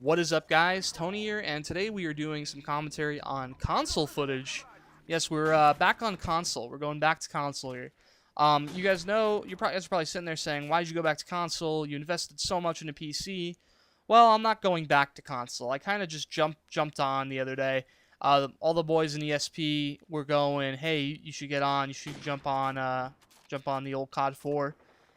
What is up, guys? Tony here, and today we are doing some commentary on console footage. Yes, we're back on console. We're going back to console here. You guys know, you guys are probably sitting there saying, why did you go back to console? You invested so much in a PC. Well, I'm not going back to console. I kind of just jumped on the other day. All the boys in ESP were going, hey, you should get on. You should jump on the old COD 4.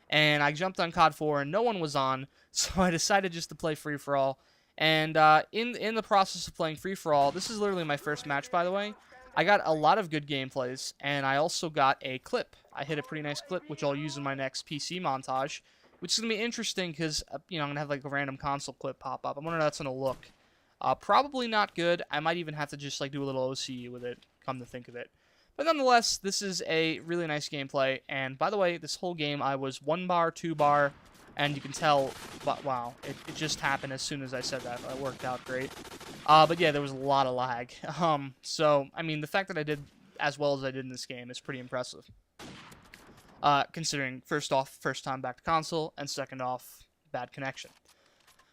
And I jumped on COD 4, and no one was on, so I decided just to play free-for-all. And in the process of playing free-for-all, this is literally my first match, by the way, I got a lot of good gameplays, and I also got a clip. I hit a pretty nice clip, which I'll use in my next PC montage, which is going to be interesting because, I'm going to have like a random console clip pop up. I wonder how that's going to look. Probably not good. I might even have to just like do a little OCU with it, come to think of it. But nonetheless, this is a really nice gameplay, and by the way, this whole game I was 1 bar, 2 bar, and you can tell, but wow, it just happened as soon as I said that. It worked out great. But yeah, there was a lot of lag. So, I mean, the fact that I did as well as I did in this game is pretty impressive. Considering, first off, first time back to console, and second off, bad connection.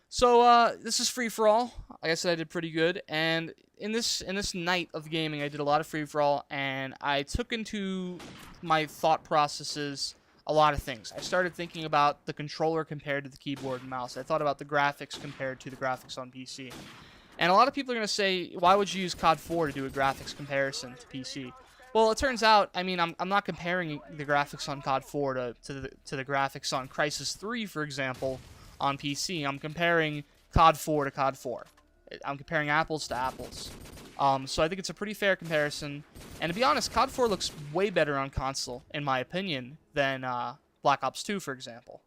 So, this is free-for-all. Like I said, I did pretty good, and in this night of gaming, I did a lot of free-for-all, and I took into my thought processes a lot of things. I started thinking about the controller compared to the keyboard and mouse. I thought about the graphics compared to the graphics on PC. And a lot of people are going to say, why would you use COD 4 to do a graphics comparison to PC? Well, it turns out, I mean, I'm not comparing the graphics on COD 4 to the graphics on Crysis 3, for example, on PC. I'm comparing COD 4 to COD 4. I'm comparing apples to apples. So I think it's a pretty fair comparison. And to be honest, COD 4 looks way better on console, in my opinion, than Black Ops 2, for example.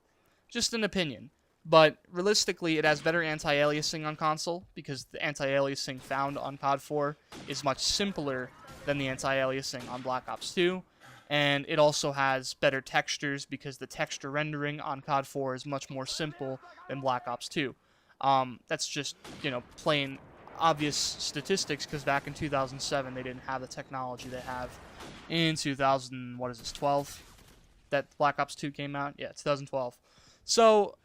Just an opinion. But realistically, it has better anti-aliasing on console, because the anti-aliasing found on COD 4 is much simpler than the anti-aliasing on Black Ops 2. And it also has better textures, because the texture rendering on COD 4 is much more simple than Black Ops 2. That's just, plain obvious statistics, because back in 2007 they didn't have the technology they have in 12 that Black Ops 2 came out. Yeah, 2012. So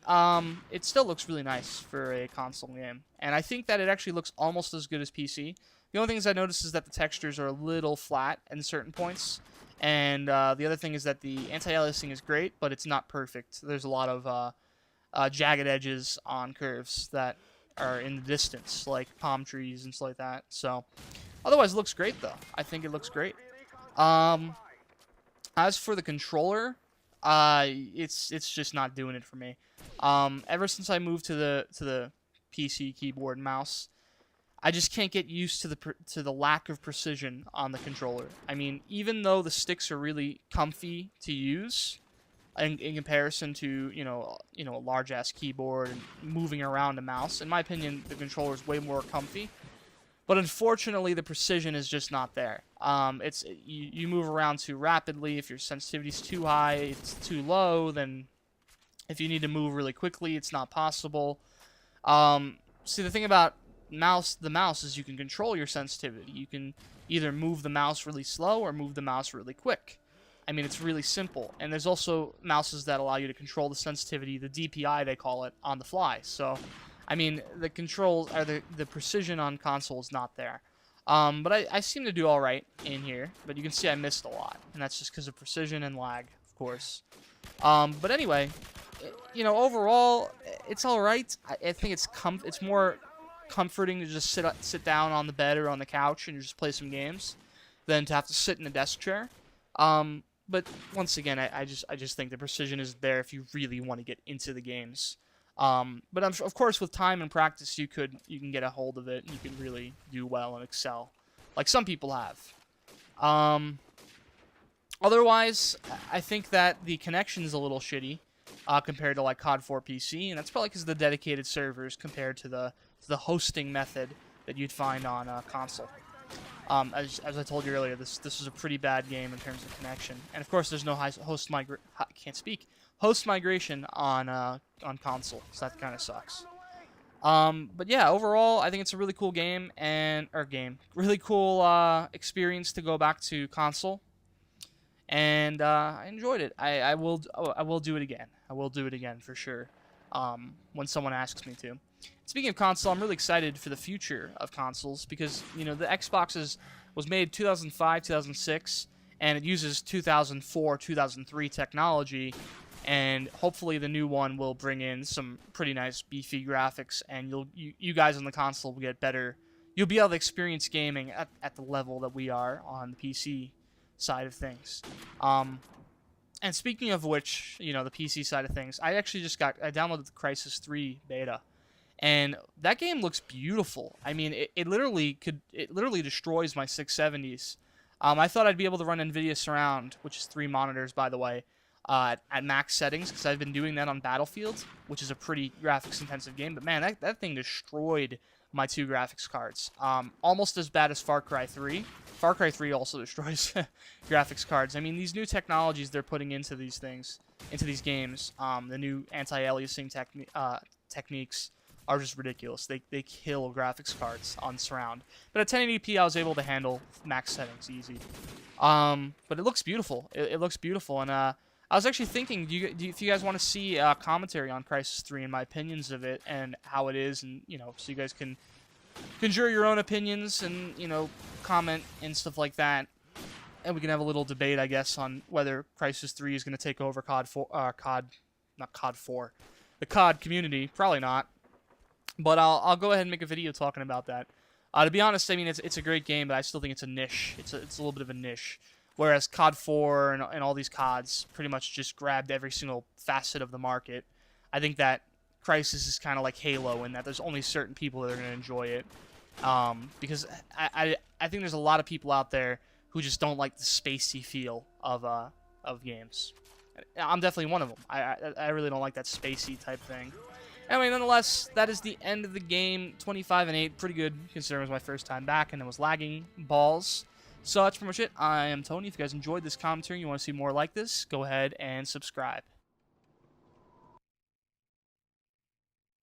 it still looks really nice for a console game, and I think that it actually looks almost as good as PC. The only things I noticed is that the textures are a little flat in certain points, and the other thing is that the anti-aliasing is great, but it's not perfect. There's a lot of jagged edges on curves that are in the distance, like palm trees and stuff like that. So, otherwise, it looks great, though. I think it looks great. As for the controller, it's just not doing it for me. Ever since I moved to the PC keyboard and mouse, I just can't get used to the lack of precision on the controller. I mean, even though the sticks are really comfy to use, in comparison to a large ass keyboard and moving around a mouse, in my opinion, the controller is way more comfy. But unfortunately, the precision is just not there. You move around too rapidly. If your sensitivity is too high, it's too low. Then, if you need to move really quickly, it's not possible. See, the thing about the mouse is you can control your sensitivity. You can either move the mouse really slow or move the mouse really quick. I mean, it's really simple. And there's also mouses that allow you to control the sensitivity, the DPI they call it, on the fly. So, I mean, the controls, or the precision on console is not there. But I seem to do all right in here. But you can see I missed a lot. And that's just because of precision and lag, of course. But anyway, overall, it's all right. I think it's more comforting to just sit down on the bed or on the couch and just play some games than to have to sit in a desk chair. But once again, I just think the precision is there if you really want to get into the games. But of course, with time and practice, you can get a hold of it and you can really do well and excel, like some people have. Otherwise, I think that the connection is a little shitty compared to like COD 4 PC, and that's probably because of the dedicated servers compared to the hosting method that you'd find on console. As I told you earlier, this is a pretty bad game in terms of connection, and of course, there's no host migration on console, so that kind of sucks. But yeah, overall, I think it's a really cool game really cool experience to go back to console, and I enjoyed it. I will do it again. I will do it again for sure. When someone asks me to. Speaking of console, I'm really excited for the future of consoles because, you know, the Xbox was made 2005, 2006, and it uses 2004, 2003 technology, and hopefully the new one will bring in some pretty nice beefy graphics, and you guys on the console will get better. You'll be able to experience gaming at the level that we are on the PC side of things. And speaking of which, you know, the PC side of things, I downloaded the Crysis 3 beta. And that game looks beautiful. I mean, it literally destroys my 670s. I thought I'd be able to run NVIDIA Surround, which is 3 monitors, by the way, at max settings, because I've been doing that on Battlefield, which is a pretty graphics-intensive game. But man, that thing destroyed my 2 graphics cards. Almost as bad as Far Cry 3. Far Cry 3 also destroys graphics cards. I mean, these new technologies they're putting into these things, into these games, the new anti-aliasing techniques, are just ridiculous. They kill graphics cards on Surround. But at 1080p, I was able to handle max settings easy. But it looks beautiful. It looks beautiful. And I was actually thinking, if you guys want to see commentary on Crysis 3 and my opinions of it and how it is, and you know, so you guys can conjure your own opinions and, you know, comment and stuff like that. And we can have a little debate, I guess, on whether Crysis 3 is going to take over the COD community. Probably not. But I'll go ahead and make a video talking about that. To be honest, I mean, it's a great game, but I still think it's a niche. It's a little bit of a niche. Whereas COD 4 and all these CODs pretty much just grabbed every single facet of the market. I think that Crysis is kind of like Halo in that there's only certain people that are going to enjoy it. Because I think there's a lot of people out there who just don't like the spacey feel of games. I'm definitely one of them. I really don't like that spacey type thing. Anyway, nonetheless, that is the end of the game. 25-8, pretty good considering it was my first time back and it was lagging balls. So that's pretty much it. I am Tony. If you guys enjoyed this commentary and you want to see more like this, go ahead and subscribe.